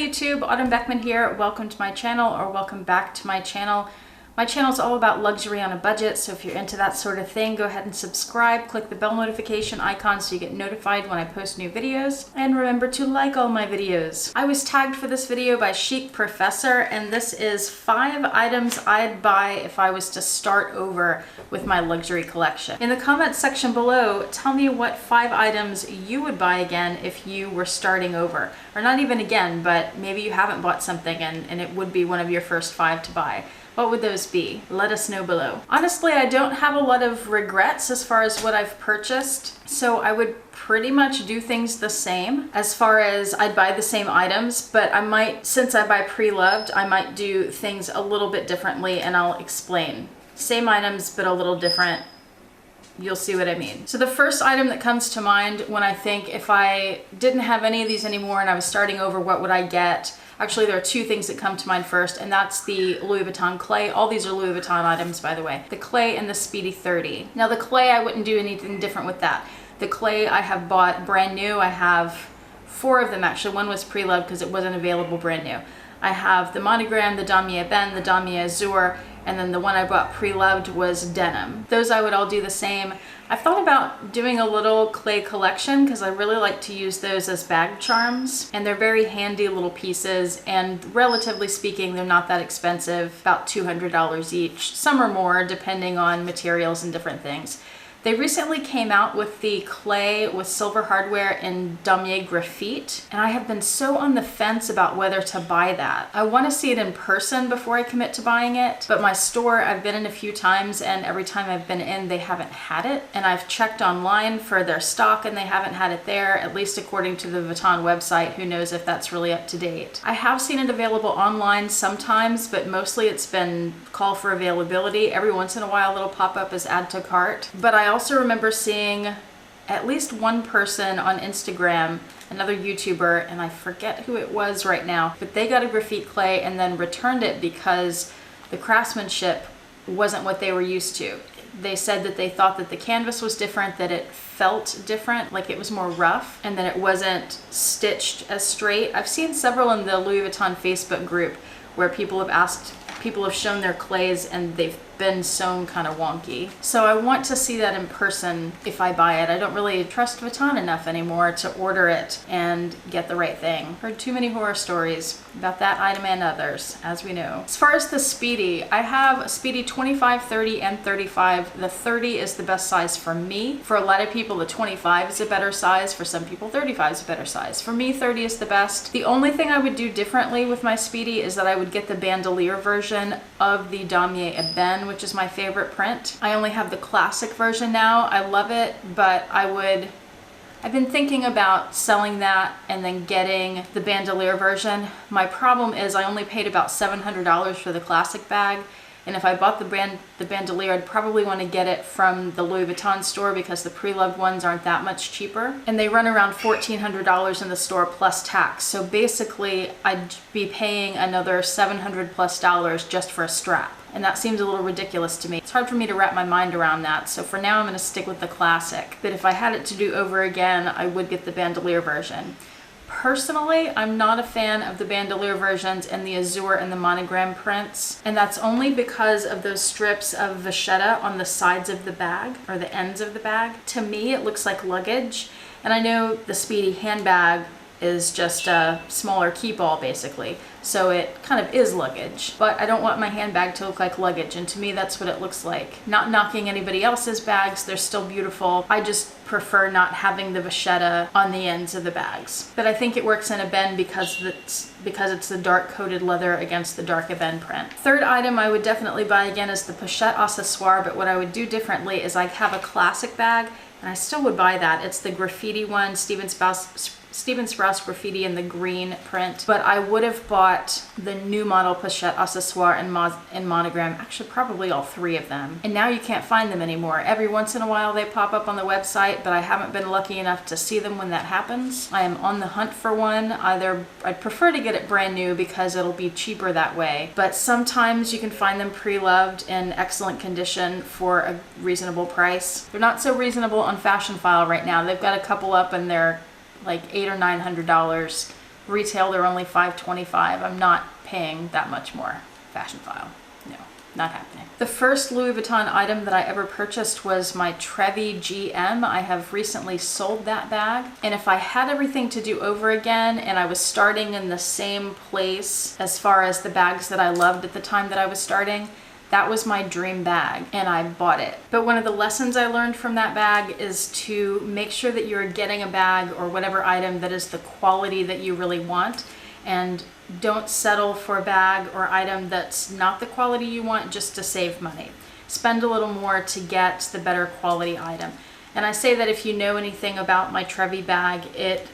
YouTube, Autumn Beckman here. Welcome to my channel, or welcome back to my channel. My channel is all about luxury on a budget, so if you're into that sort of thing, go ahead and subscribe. Click the bell notification icon so you get notified when I post new videos. And remember to like all my videos. I was tagged for this video by Chicprofessor, and this is 5 items I'd buy if I was to start over with my luxury collection. In the comments section below, tell me what 5 items you would buy again if you were starting over. Or not even again, but maybe you haven't bought something and it would be one of your first 5 to buy. What would those be? Let us know below. Honestly, I don't have a lot of regrets as far as what I've purchased, so I would pretty much do things the same as far as I'd buy the same items, but I might, since I buy pre-loved, I might do things a little bit differently, and I'll explain. Same items, but a little different. You'll see what I mean. So the first item that comes to mind when I think if I didn't have any of these anymore and I was starting over, what would I get? Actually, there are 2 things that come to mind first, and that's the Louis Vuitton clay. All these are Louis Vuitton items, by the way. The clay and the Speedy 30. Now the clay, I wouldn't do anything different with that. The clay I have bought brand new. I have 4 of them actually. One was pre-loved because it wasn't available brand new. I have the monogram, the damier ebene, the damier azur, and then the one I bought pre-loved was denim. Those I would all do the same. I've thought about doing a little clay collection because I really like to use those as bag charms, and they're very handy little pieces, and relatively speaking, they're not that expensive, about $200 each. Some are more depending on materials and different things. They recently came out with the clay with silver hardware in damier Graffiti, and I have been so on the fence about whether to buy that. I want to see it in person before I commit to buying it, but my store I've been in a few times, and every time I've been in they haven't had it, and I've checked online for their stock and they haven't had it there, at least according to the Vuitton website. Who knows if that's really up to date. I have seen it available online sometimes, but mostly it's been call for availability. Every once in a while it'll pop up as add to cart, but I also remember seeing at least one person on Instagram, another YouTuber, and I forget who it was right now, but they got a graffiti clay and then returned it because the craftsmanship wasn't what they were used to. They said that they thought that the canvas was different, that it felt different, like it was more rough, and that it wasn't stitched as straight. I've seen several in the Louis Vuitton Facebook group where people have shown their clays and they've been sewn kind of wonky. So I want to see that in person if I buy it. I don't really trust Vuitton enough anymore to order it and get the right thing. Heard too many horror stories about that item and others, as we know. As far as the Speedy, I have a Speedy 25, 30, and 35. The 30 is the best size for me. For a lot of people, the 25 is a better size. For some people, 35 is a better size. For me, 30 is the best. The only thing I would do differently with my Speedy is that I would get the bandolier version of the damier ebene, which is my favorite print. I only have the classic version now. I love it, but I've been thinking about selling that and then getting the bandolier version. My problem is I only paid about $700 for the classic bag, and if I bought the bandolier, I'd probably want to get it from the Louis Vuitton store because the pre-loved ones aren't that much cheaper, and they run around $1,400 in the store plus tax. So basically I'd be paying another $700 plus just for a strap, and that seems a little ridiculous to me. It's hard for me to wrap my mind around that, so for now I'm going to stick with the classic. But if I had it to do over again, I would get the bandolier version. Personally, I'm not a fan of the bandolier versions and the azur and the monogram prints, and that's only because of those strips of vachetta on the sides of the bag, or the ends of the bag. To me, it looks like luggage, and I know the Speedy handbag is just a smaller keep-all basically, so it kind of is luggage, but I don't want my handbag to look like luggage, and to me that's what it looks like. Not knocking anybody else's bags, they're still beautiful. I just prefer not having the vachetta on the ends of the bags, but I think it works in ebene because it's the dark coated leather against the dark ebene print. Third item I would definitely buy again is the pochette accessoire, but what I would do differently is I have a classic bag, and I still would buy that. It's the graffiti one, Stephen Sprouse graffiti in the green print, but I would have bought the new model pochette accessoire in monogram, actually probably all 3 of them, and now you can't find them anymore. Every once in a while they pop up on the website, but I haven't been lucky enough to see them when that happens. I am on the hunt for one. I'd prefer to get it brand new because it'll be cheaper that way, but sometimes you can find them pre-loved in excellent condition for a reasonable price. They're not so reasonable on Fashionphile right now. They've got a couple up and they're like $800 or $900 Retail, they're only $5.25. I'm not paying that much more. Fashionphile. No, not happening. The first Louis Vuitton item that I ever purchased was my Trevi GM. I have recently sold that bag. And if I had everything to do over again and I was starting in the same place as far as the bags that I loved at the time that I was starting, that was my dream bag and I bought it. But one of the lessons I learned from that bag is to make sure that you're getting a bag or whatever item that is the quality that you really want, and don't settle for a bag or item that's not the quality you want just to save money. Spend a little more to get the better quality item. And I say that if you know anything about my Trevi bag, it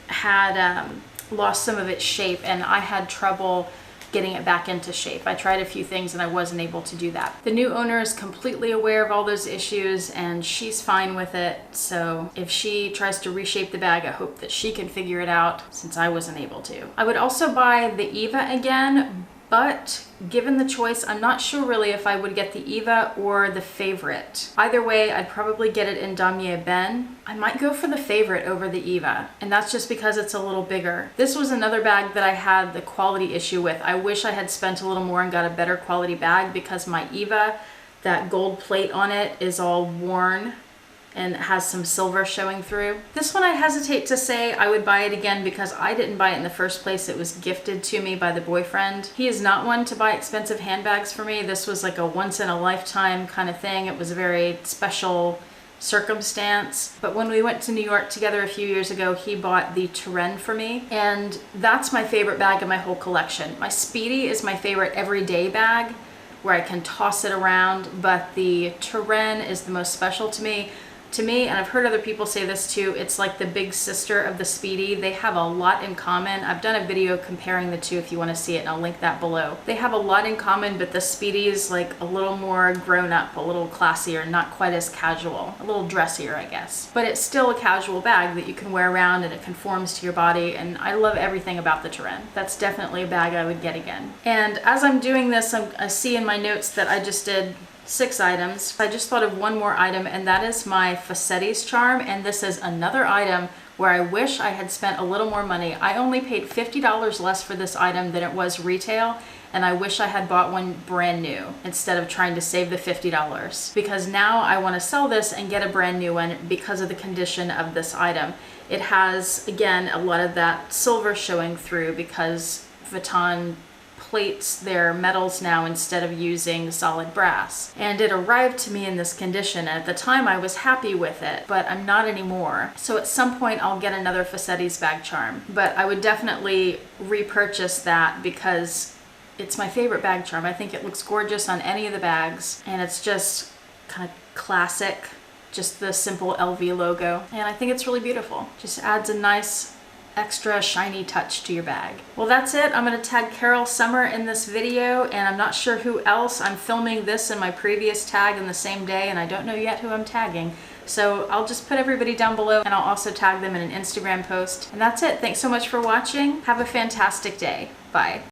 had lost some of its shape and I had trouble getting it back into shape. I tried a few things and I wasn't able to do that. The new owner is completely aware of all those issues and she's fine with it. So if she tries to reshape the bag, I hope that she can figure it out since I wasn't able to. I would also buy the Eva again, but given the choice, I'm not sure really if I would get the Eva or the Favorite. Either way, I'd probably get it in Damier Ben. I might go for the Favorite over the Eva, and that's just because it's a little bigger. This was another bag that I had the quality issue with. I wish I had spent a little more and got a better quality bag because my Eva, that gold plate on it is all worn and has some silver showing through. This one I hesitate to say I would buy it again because I didn't buy it in the first place. It was gifted to me by the boyfriend. He is not one to buy expensive handbags for me. This was like a once in a lifetime kind of thing. It was a very special circumstance. But when we went to New York together a few years ago, he bought the Turenne for me, and that's my favorite bag in my whole collection. My Speedy is my favorite everyday bag where I can toss it around, but the Turenne is the most special to me. And I've heard other people say this too, it's like the big sister of the Speedy. They have a lot in common. I've done a video comparing the two if you want to see it, and I'll link that below. They have a lot in common, but the Speedy is like a little more grown up, a little classier, not quite as casual, a little dressier, I guess. But it's still a casual bag that you can wear around and it conforms to your body, and I love everything about the Turenne. That's definitely a bag I would get again. And as I'm doing this, I see in my notes that I just did 6 items. I just thought of one more item, and that is my Facetti's charm, and this is another item where I wish I had spent a little more money. I only paid $50 less for this item than it was retail, and I wish I had bought one brand new instead of trying to save the $50, because now I want to sell this and get a brand new one because of the condition of this item. It has, again, a lot of that silver showing through because Vuitton plates their metals now instead of using solid brass. And it arrived to me in this condition, and at the time I was happy with it, but I'm not anymore. So at some point I'll get another Facetti's bag charm, but I would definitely repurchase that because it's my favorite bag charm. I think it looks gorgeous on any of the bags, and it's just kind of classic, just the simple LV logo, and I think it's really beautiful. Just adds a nice extra shiny touch to your bag. Well, that's it. I'm going to tag Carol Summer in this video, and I'm not sure who else. I'm filming this in my previous tag in the same day, and I don't know yet who I'm tagging. So I'll just put everybody down below, and I'll also tag them in an Instagram post. And that's it. Thanks so much for watching. Have a fantastic day. Bye.